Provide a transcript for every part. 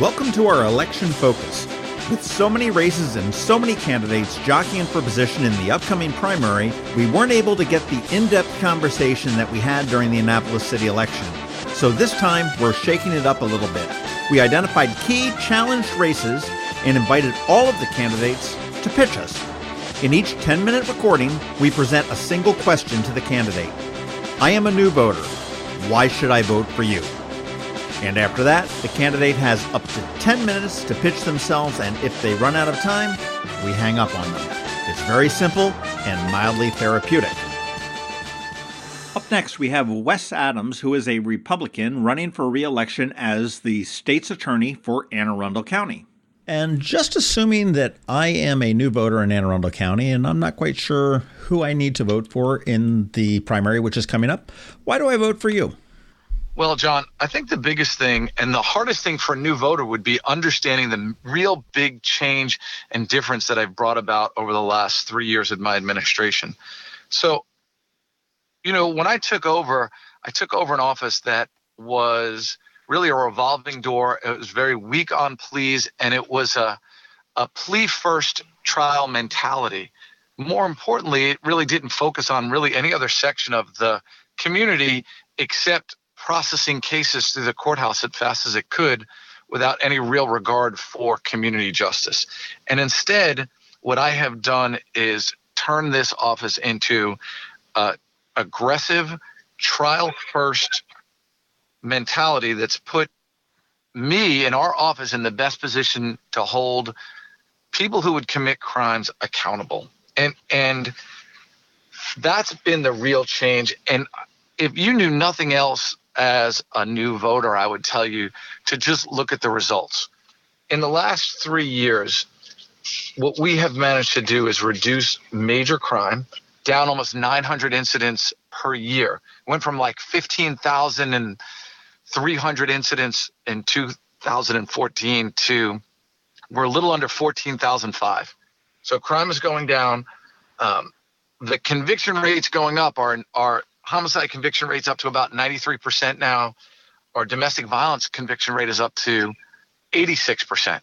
Welcome to our election focus. With so many races and so many candidates jockeying for position in the upcoming primary, we weren't able to get the in-depth conversation that we had during the Annapolis city election. So this time, we're shaking it up a little bit. We identified key challenged races and invited all of the candidates to pitch us. In each 10-minute recording, we present a single question to the candidate. I am a new voter. Why should I vote for you? And after that, the candidate has up to 10 minutes to pitch themselves, and if they run out of time, we hang up on them. It's very simple and mildly therapeutic. Up next, we have Wes Adams, who is a Republican running for re-election as the state's attorney for Anne Arundel County. And just assuming that I am a new voter in Anne Arundel County, and I'm not quite sure who I need to vote for in the primary, which is coming up, why do I vote for you? Well, John, I think the biggest thing and the hardest thing for a new voter would be understanding the real big change and difference that I've brought about over the last 3 years of my administration. So, when I took over an office that was really a revolving door. It was very weak on pleas, and it was a plea-first trial mentality. More importantly, it really didn't focus on really any other section of the community except processing cases through the courthouse as fast as it could without any real regard for community justice. And instead, what I have done is turn this office into aggressive trial-first mentality that's put me and our office in the best position to hold people who would commit crimes accountable. And that's been the real change. And if you knew nothing else as a new voter, I would tell you to just look at the results. In the last 3 years, what we have managed to do is reduce major crime, down almost 900 incidents per year. Went from like 15,300 incidents in 2014 to we're a little under 14,005. So crime is going down. The conviction rates going up. Our homicide conviction rate's up to about 93% now. Our domestic violence conviction rate is up to 86%.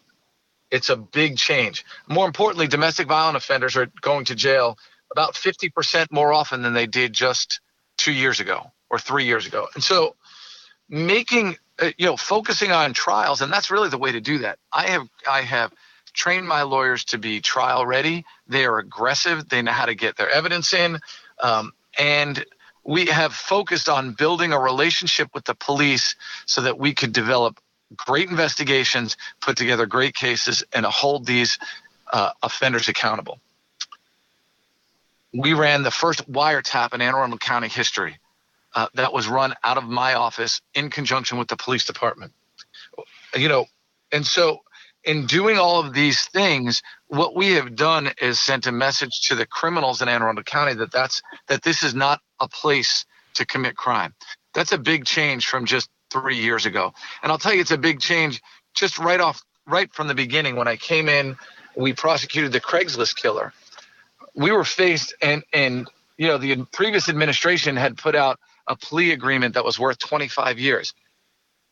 It's a big change. More importantly, domestic violent offenders are going to jail about 50% more often than they did just 2 years ago or 3 years ago. And so focusing on trials, and that's really the way to do that. I have trained my lawyers to be trial ready. They are aggressive. They know how to get their evidence in. And we have focused on building a relationship with the police so that we could develop great investigations, put together great cases, and hold these offenders accountable. We ran the first wiretap in Anne Arundel County history that was run out of my office in conjunction with the police department. And so in doing all of these things, what we have done is sent a message to the criminals in Anne Arundel County that this is not a place to commit crime. That's a big change from just 3 years ago. And I'll tell you, it's a big change just right from the beginning. When I came in, we prosecuted the Craigslist killer. We were faced, and the previous administration had put out a plea agreement that was worth 25 years.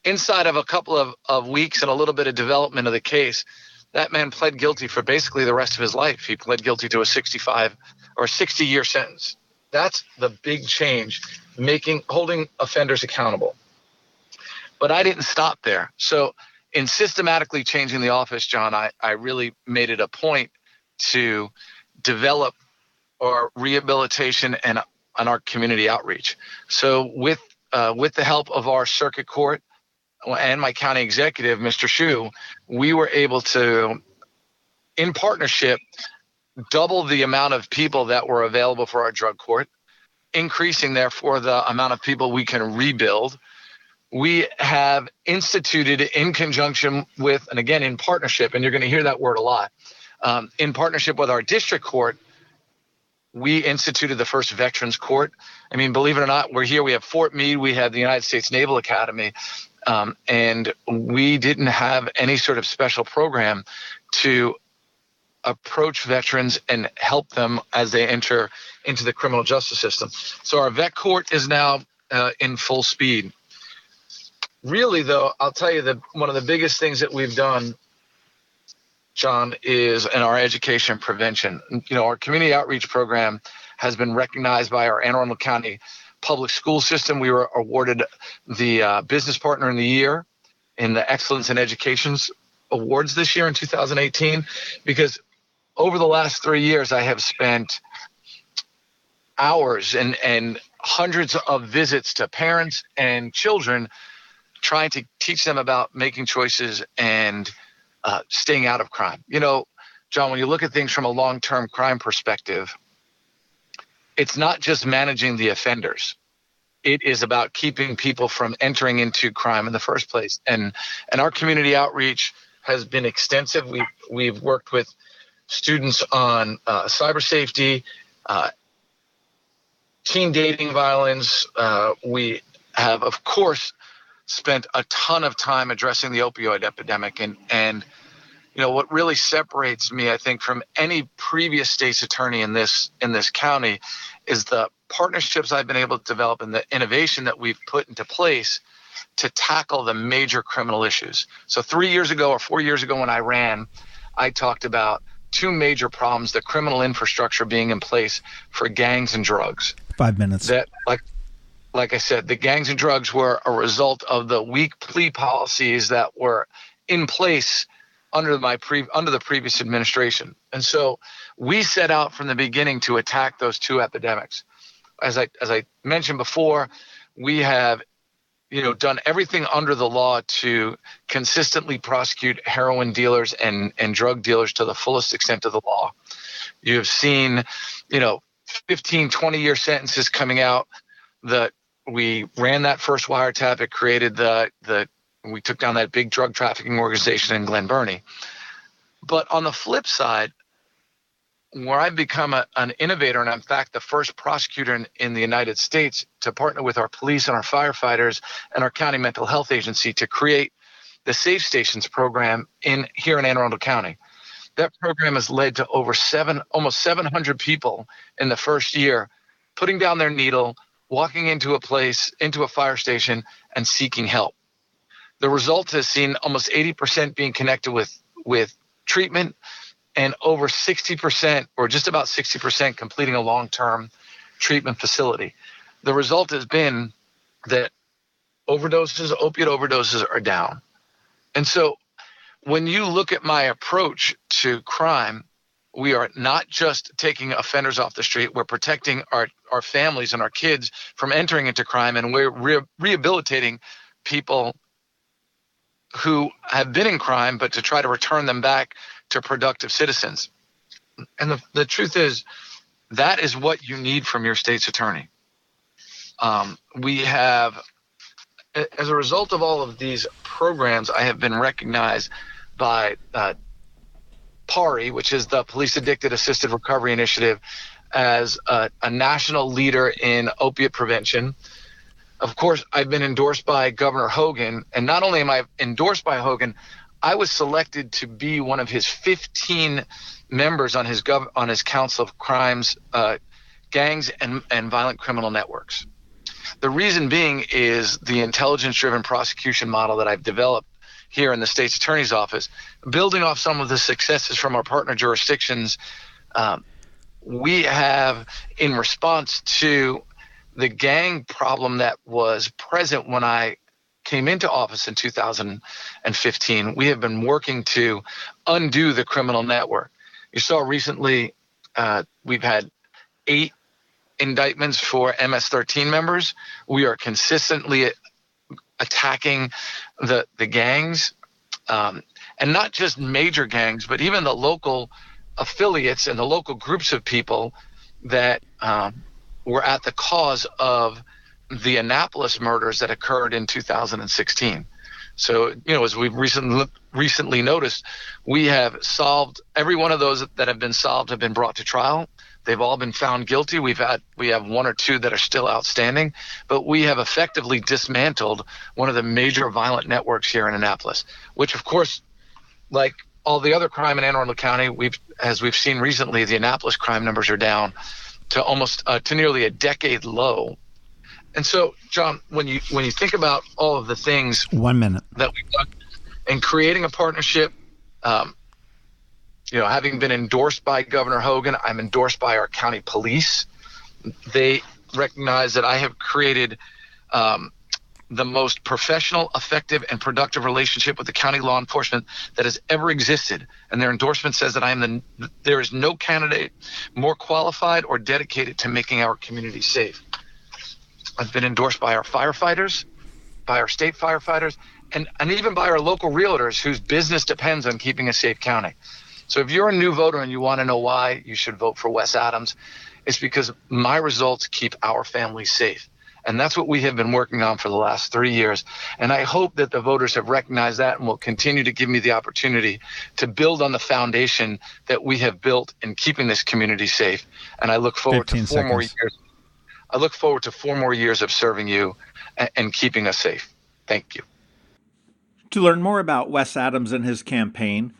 Inside of a couple of weeks and a little bit of development of the case, that man pled guilty for basically the rest of his life. He pled guilty to a 65 or 60-year sentence. That's the big change, holding offenders accountable. But I didn't stop there. So in systematically changing the office, John, I really made it a point to develop our rehabilitation and our community outreach. So with the help of our circuit court and my county executive, Mr. Shu, we were able to, in partnership, double the amount of people that were available for our drug court, increasing therefore the amount of people we can rebuild. We have instituted in conjunction with, and again, in partnership, and you're going to hear that word a lot, in partnership with our district court, we instituted the first veterans court. I mean, believe it or not, we're here. We have Fort Meade. We have the United States Naval Academy. And we didn't have any sort of special program to approach veterans and help them as they enter into the criminal justice system. So our vet court is now in full speed. really, though, I'll tell you that one of the biggest things that we've done, John, is in our education and prevention. Our community outreach program has been recognized by our Anne Arundel County public school system. We were awarded the Business Partner in the Year in the Excellence in Education Awards this year in 2018, because over the last 3 years, I have spent hours and hundreds of visits to parents and children trying to teach them about making choices and staying out of crime. John, when you look at things from a long-term crime perspective, it's not just managing the offenders. It is about keeping people from entering into crime in the first place. And our community outreach has been extensive. We've worked with students on cyber safety, teen dating violence. We have, of course, spent a ton of time addressing the opioid epidemic. And what really separates me, I think, from any previous state's attorney in this county is the partnerships I've been able to develop and the innovation that we've put into place to tackle the major criminal issues. So 3 years ago or 4 years ago when I ran, I talked about two major problems, the criminal infrastructure being in place for gangs and drugs. 5 minutes. That, like I said, the gangs and drugs were a result of the weak plea policies that were in place under the previous administration. And so we set out from the beginning to attack those two epidemics. As I mentioned before, we have done everything under the law to consistently prosecute heroin dealers and drug dealers to the fullest extent of the law. You have seen 15, 20-year sentences coming out. We ran that first wiretap. It created we took down that big drug trafficking organization in Glen Burnie. But on the flip side, where I've become an innovator, and in fact the first prosecutor in the United States to partner with our police and our firefighters and our county mental health agency to create the Safe Stations program here in Anne Arundel County. That program has led to almost 700 people in the first year putting down their needle, walking into a fire station, and seeking help. The result has seen almost 80% being connected with treatment, and over 60% or just about 60% completing a long-term treatment facility. The result has been that opiate overdoses are down. And so when you look at my approach to crime, we are not just taking offenders off the street, we're protecting our families and our kids from entering into crime, and we're rehabilitating people who have been in crime, but to try to return them back to productive citizens. And the truth is, that is what you need from your state's attorney. We have, as a result of all of these programs, I have been recognized by PARI, which is the Police Addicted Assisted Recovery Initiative, as a national leader in opiate prevention. Of course, I've been endorsed by Governor Hogan, and not only am I endorsed by Hogan, I was selected to be one of his 15 members on his Council of Crimes, Gangs and Violent Criminal Networks. The reason being is the intelligence-driven prosecution model that I've developed here in the state's attorney's office, building off some of the successes from our partner jurisdictions. We have, in response to the gang problem that was present when I came into office in 2015, we have been working to undo the criminal network. You saw recently we've had 8 indictments for MS-13 members. We are consistently attacking the gangs, and not just major gangs, but even the local affiliates and the local groups of people that were at the cause of the Annapolis murders that occurred in 2016. So, as we've recently noticed, we have solved every one of those that have been solved have been brought to trial. They've all been found guilty. We have 1 or 2 that are still outstanding, but we have effectively dismantled one of the major violent networks here in Annapolis, which, of course, like all the other crime in Anne Arundel County, as we've seen recently, the Annapolis crime numbers are down to nearly a decade low. And so, John, when you think about all of the things 1 minute that we've done in creating a partnership, having been endorsed by Governor Hogan, I'm endorsed by our county police. They recognize that I have created the most professional, effective, and productive relationship with the county law enforcement that has ever existed. And their endorsement says that there is no candidate more qualified or dedicated to making our community safe. I've been endorsed by our firefighters, by our state firefighters, and even by our local realtors whose business depends on keeping a safe county. So if you're a new voter and you want to know why you should vote for Wes Adams, it's because my results keep our families safe. And that's what we have been working on for the last 3 years. And I hope that the voters have recognized that and will continue to give me the opportunity to build on the foundation that we have built in keeping this community safe. And I look forward to 4 more years. I look forward to 4 more years of serving you and keeping us safe. Thank you. To learn more about Wes Adams and his campaign,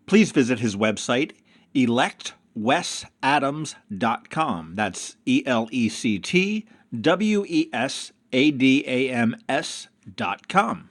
please visit his website, electwesadams.com. That's ELECTWESADAMS.com.